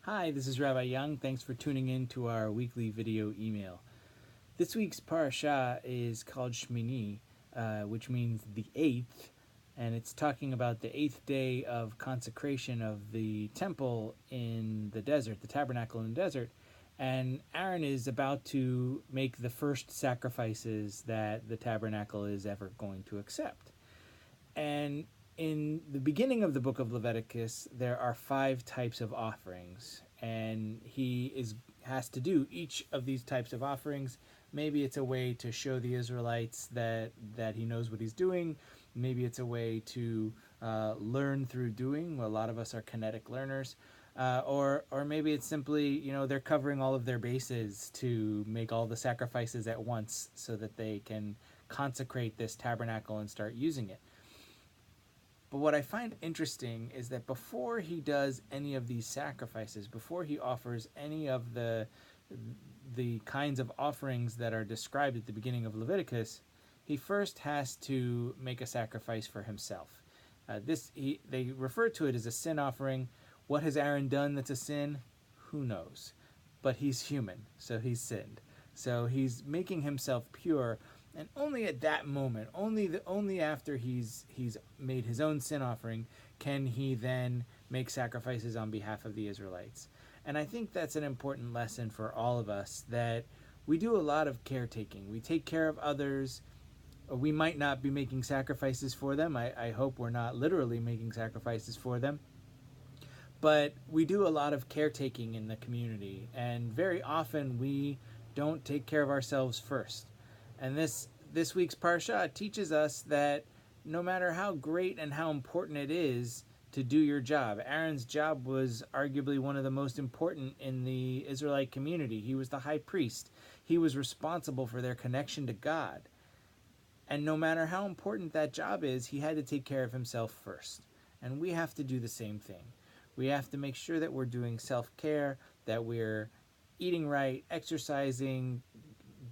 Hi, this is Rabbi Young. Thanks for tuning in to our weekly video email. This week's parasha is called Shmini, which means the eighth, and it's talking about the eighth day of consecration of the temple in the desert, the tabernacle in the desert. And Aaron is about to make the first sacrifices that the tabernacle is ever going to accept. And in the beginning of the book of Leviticus, there are 5 types of offerings, and has to do each of these types of offerings. Maybe it's a way to show the Israelites that he knows what he's doing. Maybe it's a way to learn through doing. A lot of us are kinetic learners. Or maybe it's simply, they're covering all of their bases to make all the sacrifices at once so that they can consecrate this tabernacle and start using it. But what I find interesting is that before he does any of these sacrifices, before he offers any of the kinds of offerings that are described at the beginning of Leviticus, he first has to make a sacrifice for himself. They refer to it as a sin offering. What has Aaron done that's a sin? Who knows? But he's human, so he's sinned. So he's making himself pure, and only at that moment, only after he's made his own sin offering, can he then make sacrifices on behalf of the Israelites. And I think that's an important lesson for all of us, that we do a lot of caretaking. We take care of others. We might not be making sacrifices for them. I hope we're not literally making sacrifices for them. But we do a lot of caretaking in the community, and very often we don't take care of ourselves first. And this week's parsha teaches us that no matter how great and how important it is to do your job, Aaron's job was arguably one of the most important in the Israelite community. He was the high priest. He was responsible for their connection to God. And no matter how important that job is, he had to take care of himself first. And we have to do the same thing. We have to make sure that we're doing self-care, that we're eating right, exercising,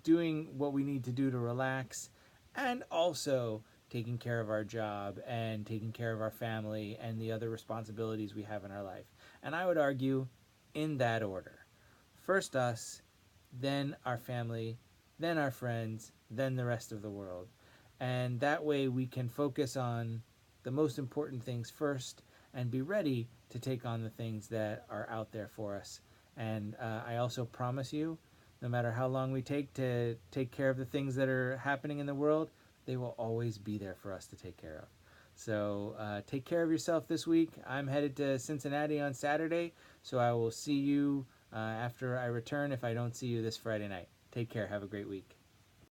doing what we need to do to relax, and also taking care of our job and taking care of our family and the other responsibilities we have in our life. And I would argue in that order. First us, then our family, then our friends, then the rest of the world. And that way we can focus on the most important things first and be ready to take on the things that are out there for us. And I also promise you, no matter how long we take to take care of the things that are happening in the world, they will always be there for us to take care of. So take care of yourself this week. I'm headed to Cincinnati on Saturday, so I will see you after I return if I don't see you this Friday night. Take care. Have a great week.